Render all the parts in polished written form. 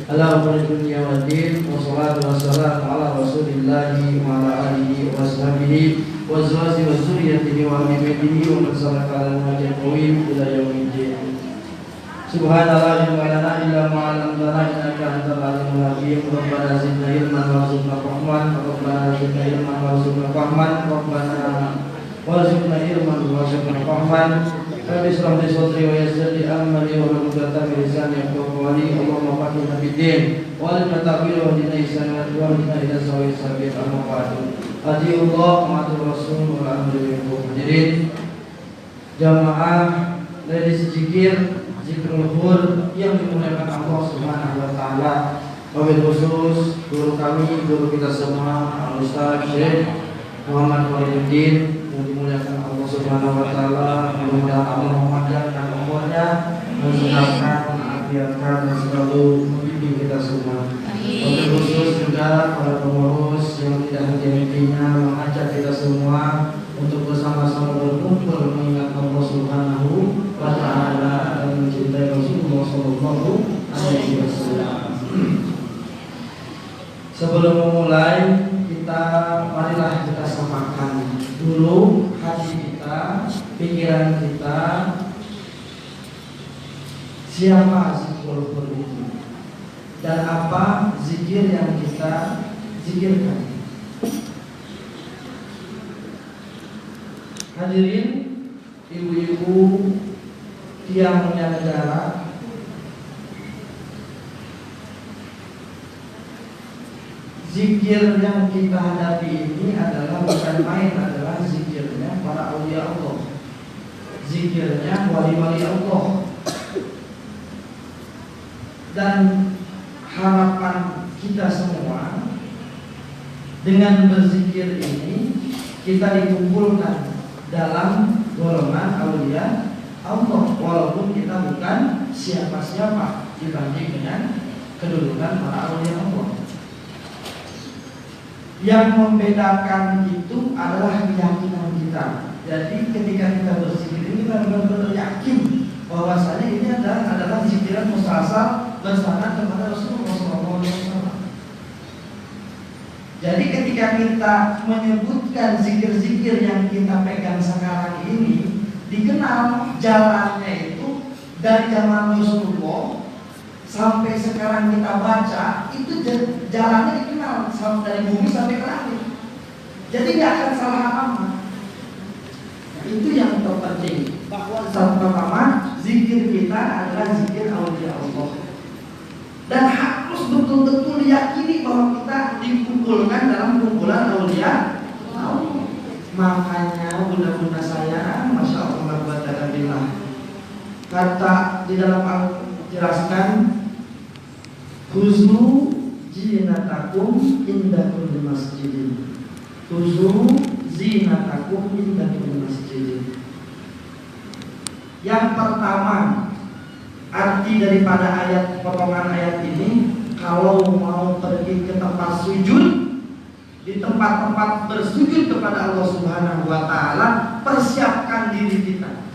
ala umuri dunya waddin, wassalatu wassalamu ala rasulillahi wa ala alihi wa sahbihi wa azwajihi wa dzurriyyatihi wa ahli baitihi wa man salaka ala nahjil qawim ila yaumiddin. Subhanallah wa la ilaha illa ma 'allamtana innaka antal alimul hakim. Rabbana zidna ilman warzuqna fahman, Rabbana zidna ilman warzuqna fahman, Rabbana warzuqna ilman warzuqna fahman. Rabbi shrah li sadri wa yassir li amri wa hlul 'uqdatam min lisani yafqahu qawli. Allahumma faqihna fid din wa alimna ta'wil wa hdina ila sawa'is sabil. Amma ba'du. Atiullah wa atir rasul wa amri minkum. Hadirin jamaah ladies zikir zikrul hur yang dimuliakan Allah Subhanahu wa taala. Wabil khusus guru kami, guru kita semua, Al-Ustaz Syekh Muhammad Waliduddin yang dimuliakan Allah Subhanahu wa taala. Mudah-mudahan Allah memanjangkan umurnya, mensenangkan, mengafiatkan dan selalu membimbing kita semua. Wabil khusus juga para pengurus yang tidak henti-hentinya mengajak kita semua untuk bersama-sama berkumpul mengingat Allah Subhanahu wa taala dan mencintai Rasulullah sallallahu alaihi wasallam. Sebelum memulai, marilah kita samakan dulu hati kita, pikiran kita, siapa zikrul hur itu dan apa zikir yang kita zikirkan. Hadirin ibu-ibu yang mulia negara, zikir yang kita hadapi ini adalah bukan main, adalah zikirnya para aulia Allah, zikirnya wali-wali Allah. Dan harapan kita semua dengan berzikir ini kita dikumpulkan dalam golongan aulia Allah, walaupun kita bukan siapa-siapa dibanding dengan kedudukan para aulia Allah. Yang membedakan itu adalah keyakinan kita. Jadi ketika kita berzikir ini kita benar-benar yakin bahwasanya ini adalah zikiran mustasal bersama kepada Rasulullah SAW. Jadi ketika kita menyebutkan zikir-zikir yang kita pegang sekarang ini, dikenal jalannya itu dari zaman Rasulullah sampai sekarang kita baca, itu jalannya dikenal dari bumi sampai ke langit. Jadi tidak akan salah alamat. Itu yang terpenting, bahwa pertama zikir kita adalah zikir aulia Allah. Dan harus betul-betul diyakini bahwa kita dikumpulkan dalam kumpulan aulia Allah. Makanya bunda-bunda saya, masya Allah, wa kata di dalam Al-Quran jelaskan, husnu zinatakum inda kulli masjidin. Husnu zinatakum inda kulli masjidin. Yang pertama, arti daripada potongan ayat ini, kalau mau pergi ke tempat sujud, di tempat-tempat bersujud kepada Allah Subhanahu wa taala, persiapkan diri kita.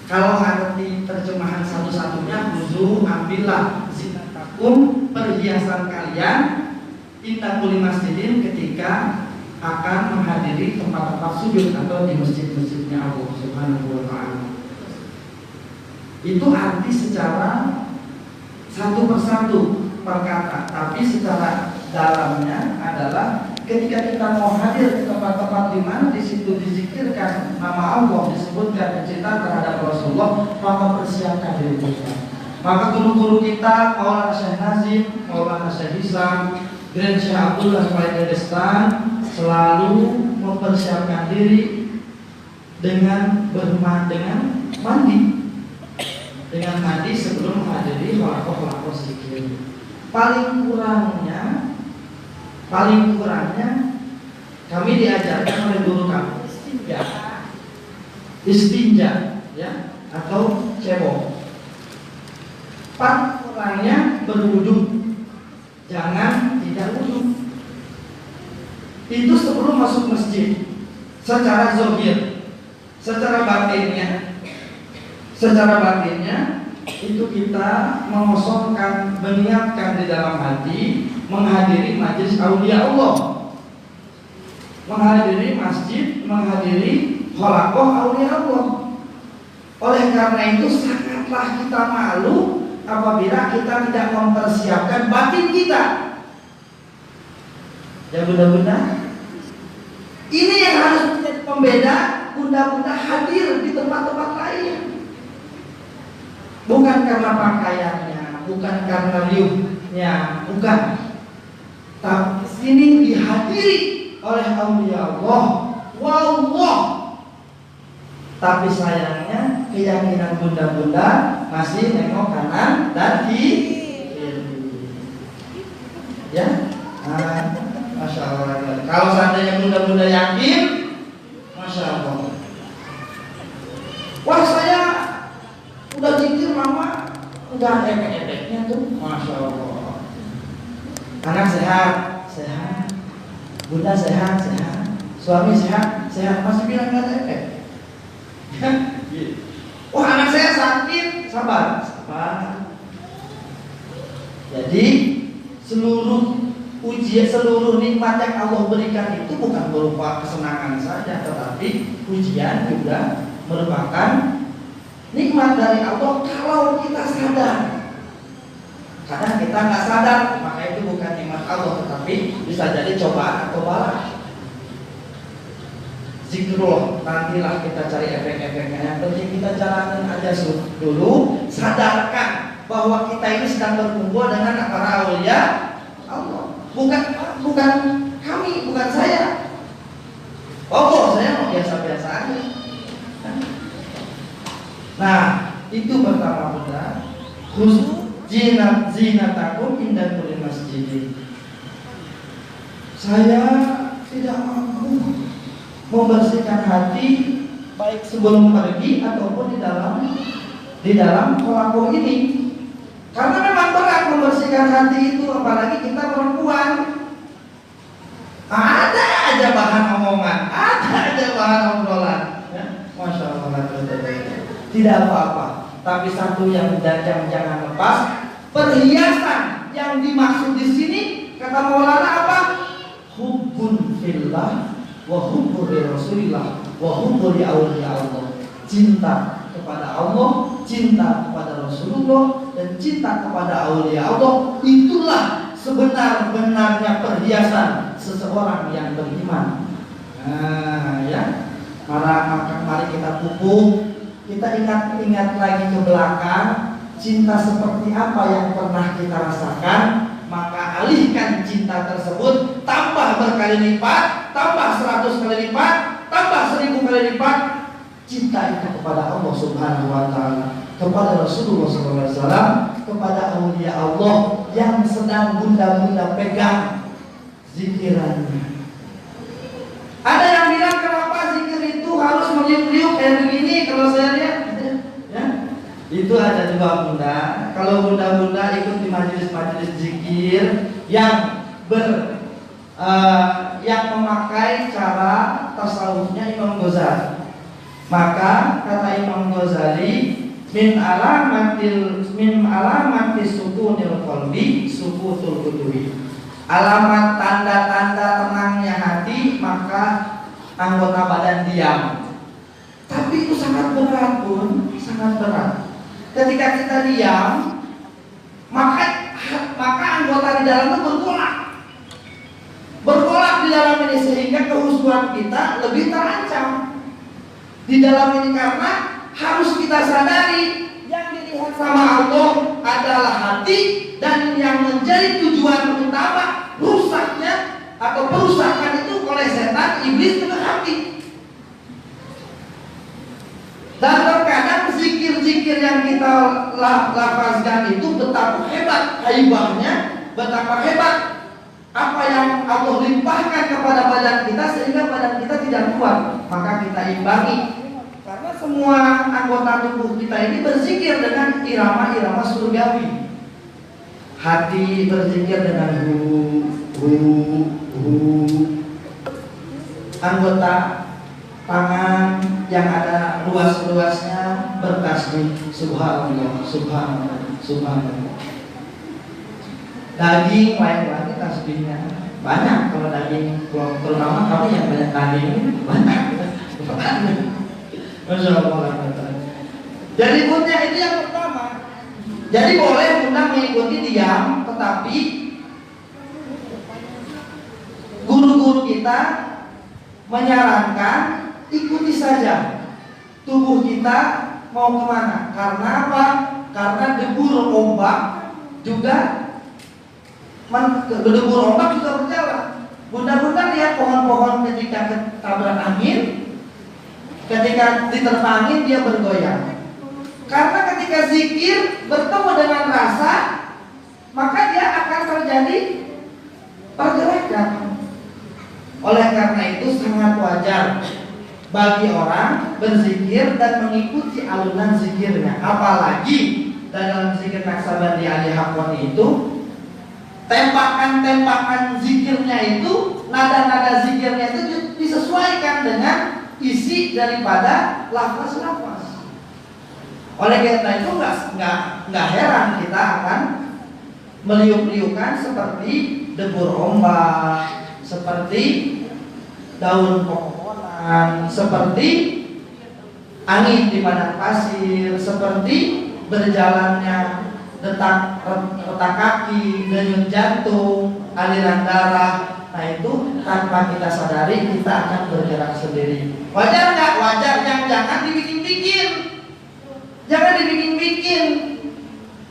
Kalau arti terjemahan satu-satunya, khuzu ambillah zinatakum, perhiasan kalian, inda kulli masjidin, ketika akan menghadiri tempat-tempat sujud atau di masjid-masjidnya Allah Subhanahu wa taala. Itu arti secara satu persatu perkata, tapi secara dalamnya adalah ketika kita mau hadir ke tempat-tempat di mana di situ dizikirkan nama Allah, disebutkan cinta terhadap Rasulullah, maka persiapkan diri kita. Maka guru-guru kita, Maulana Syekh Nazim, Maulana Syekh Hisam, Grand Syekh Abdullah Faidestan, selalu mempersiapkan diri dengan mandi sebelum menghadiri wakaf zikir. Paling kurangnya kami diajarkan oleh guru kami istinja ya, atau cebok. Paling kurangnya berwudu, jangan tidak wudu. Itu sebelum masuk masjid. Secara zahir, secara batinnya itu kita mengosongkan, menyiapkan di dalam hati menghadiri majelis aulia Allah, menghadiri masjid, menghadiri halaqah aulia Allah. Oleh karena itu sangatlah kita malu apabila kita tidak mempersiapkan batin kita. Ya bunda-bunda, ini yang harus menjadi pembeda bunda-bunda hadir di tempat-tempat lain. Bukan karena pakaiannya, bukan karena liuhnya, bukan. Tapi sini dihadiri oleh aulia Allah, wallah. Tapi sayangnya keyakinan bunda-bunda masih nengok kanan dan kiri. Ya, masya Allah. Kalau seandainya bunda-bunda yakin, masya Allah. Wah, saya udah zikir mama, udah ada efek-efeknya tuh, masya Allah. Anak sehat, sehat. Bunda sehat, sehat. Suami sehat, sehat. Masih bilang nggak ada efek. Wah, anak saya sakit, sabar, sabar. Jadi seluruh ujian, seluruh nikmat yang Allah berikan itu bukan berupa kesenangan saja, tetapi ujian juga merupakan nikmat dari Allah kalau kita sadar. Kadang kita nggak sadar, maka itu bukan nikmat Allah, tetapi bisa jadi cobaan atau bala. Zikrullah, nantilah kita cari efek-efeknya. Yang penting kita jalanin aja dulu. Sadarkan bahwa kita ini sedang berkumpul dengan para aulia Allah. Bukan kami, bukan saya. Oh, saya mau biasa-biasa aja. Nah, itu pertama bunda. Zinatakum inda kulli masjid. Saya tidak mampu membersihkan hati baik sebelum pergi ataupun di dalam halaqah ini, karena memang berat membersihkan hati itu, apalagi kita perempuan. Ada aja bahan omongan, ada aja bahan obrolan, ya? Masya Allah, tidak apa-apa. Tapi satu yang jangan lepas, perhiasan yang dimaksud di sini kata Maulana apa? Hubbun fillah wa hubbu li Rasulillah wa hubbu li auliya Allah. Cinta kepada Allah, cinta kepada Rasulullah, dan cinta kepada aulia Allah, itulah sebenar-benarnya perhiasan seseorang yang beriman. Nah, ya. Mari kita pupuk, kita ingat lagi ke belakang, cinta seperti apa yang pernah kita rasakan, maka alihkan cinta tersebut, tambah berkali lipat, tambah 100 kali lipat, tambah 1000 kali lipat cinta itu kepada Allah Subhanahu wa taala, kepada Rasulullah SAW, kepada aulia Allah yang sedang bunda-bunda pegang zikirannya. Ada yang bilang kenapa zikir itu harus meniup-niup kayak begini? Kalau saya lihat, ya, itu ada juga bunda. Kalau bunda-bunda ikut di majelis-majelis zikir yang yang memakai cara tasawufnya Imam Ghazali, maka kata Imam Ghazali, min alamatis sukunil qalbi sukutul kutubi. Alamat tanda-tanda tenangnya hati, maka anggota badan diam. Tapi itu sangat berat pun, sangat berat. Ketika kita diam, maka anggota di dalam itu bergolak di dalam ini, sehingga kehusuan kita lebih terancam di dalam ini, karena harus kita sadari yang dilihat sama Allah adalah hati, dan yang menjadi tujuan utama rusaknya atau perusakan itu oleh setan iblis ke hati. Dan terkadang zikir-zikir yang kita lafazkan itu betapa hebat haibahnya, betapa hebat apa yang Allah limpahkan kepada badan kita, sehingga badan kita tidak kuat. Maka kita imbangi, karena semua anggota tubuh kita ini berzikir dengan irama-irama surgawi. Hati berzikir dengan hu. Anggota tangan yang ada luas-luasnya bertasbih subhanallah, subhanallah, subhanallah. Daging lain lagi tasbihnya banyak. Kalau daging, terutama kami yang banyak daging banyak. Masya Allah. Jadi Bunda itu yang pertama. Jadi boleh Bunda mengikuti diam, tetapi guru-guru kita menyarankan ikuti saja. Tubuh kita mau kemana? Karena apa? Karena debur ombak juga debur ombak juga berjalan. Bunda-bunda lihat pohon-pohon ketika ketabrak angin, ketika diterpa angin dia bergoyang. Karena ketika zikir bertemu dengan rasa, maka dia akan terjadi pergerakan. Oleh karena itu sangat wajar bagi orang berzikir dan mengikuti alunan zikirnya. Apalagi dalam zikir Naksabandi Ali Hakoni itu, tembakan-tembakan zikirnya itu, nada-nada zikirnya itu disesuaikan dengan isi daripada lafaz-lafaz. Oleh karena itu nggak heran kita akan meliuk-liukan seperti debur ombak, seperti daun pepohonan, seperti angin di padang pasir, seperti berjalannya retak kaki, denyut jantung, aliran darah. Nah itu tanpa kita sadari kita akan bergerak sendiri. Wajar nggak? Wajar. Yang jangan dibikin-bikin, jangan dibikin-bikin,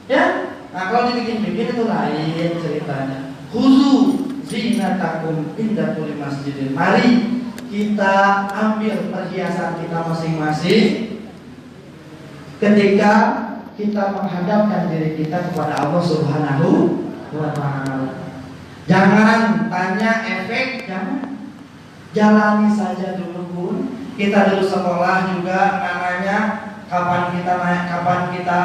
ya. Nah kalau dibikin-bikin itu lain ceritanya. Khuzu zinatakum inda kulli masjidin. Mari kita ambil perhiasan kita masing-masing ketika kita menghadapkan diri kita kepada Allah Subhanahu wa Ta'ala. Jangan tanya efek, jangan. Jalani saja dulu Bun. Kita dulu sekolah juga namanya kapan kita naik, kapan kita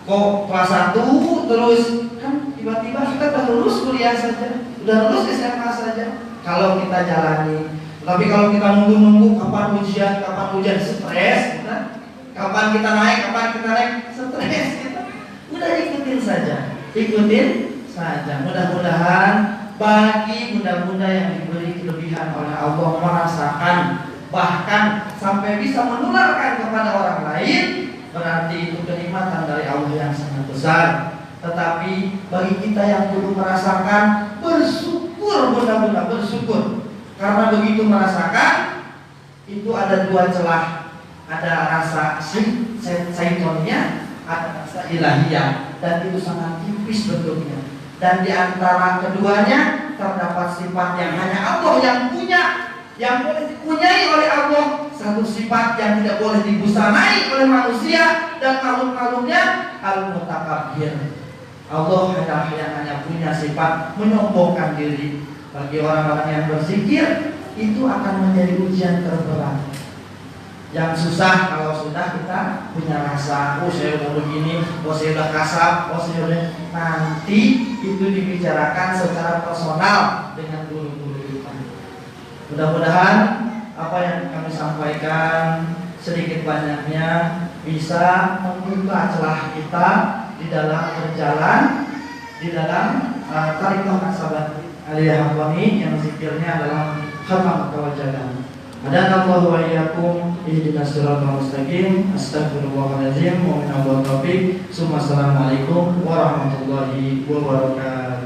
kok kelas 1 terus kan tiba-tiba kita udah lulus kuliah saja, udah lulus SMA saja. Kalau kita jalani. Tapi kalau kita nunggu-nunggu kapan ujian stres, kapan kita naik, stres kita. Udah ikutin saja. Mudah-mudahan bagi bunda-bunda yang diberi kelebihan oleh Allah merasakan, bahkan sampai bisa menularkan kepada orang lain, berarti itu kenikmatan dari Allah yang sangat besar. Tetapi bagi kita yang belum merasakan, bersyukur bunda-bunda, bersyukur. Karena begitu merasakan, itu ada dua celah. Ada rasa syaitonnya, ada rasa ilahiyah, dan itu sangat tipis bentuknya. Dan di antara keduanya terdapat sifat yang hanya Allah yang punya, yang boleh dipunyai oleh Allah. Satu sifat yang tidak boleh dibusanai oleh manusia dan makhluk-makhluknya, al-mutakabbir. Allah yang hanya punya sifat menyombongkan diri. Bagi orang-orang yang berzikir, itu akan menjadi ujian terberat. Yang susah kalau sudah kita punya rasa, oh saya udah begini, oh saya udah kasar, oh saya udah, nanti itu dibicarakan secara personal dengan guru-guru kita. Mudah-mudahan apa yang kami sampaikan sedikit banyaknya bisa membuka celah kita di dalam berjalan di dalam Tariqah Naksabandi Aliyah Hakoni yang zikirnya adalah khatam kewajaran. Hadanallahu wa iyyakum ihdinas siratal mustaqim. Astagfirullahaladzim wa min Assalamualaikum warahmatullahi wabarakatuh.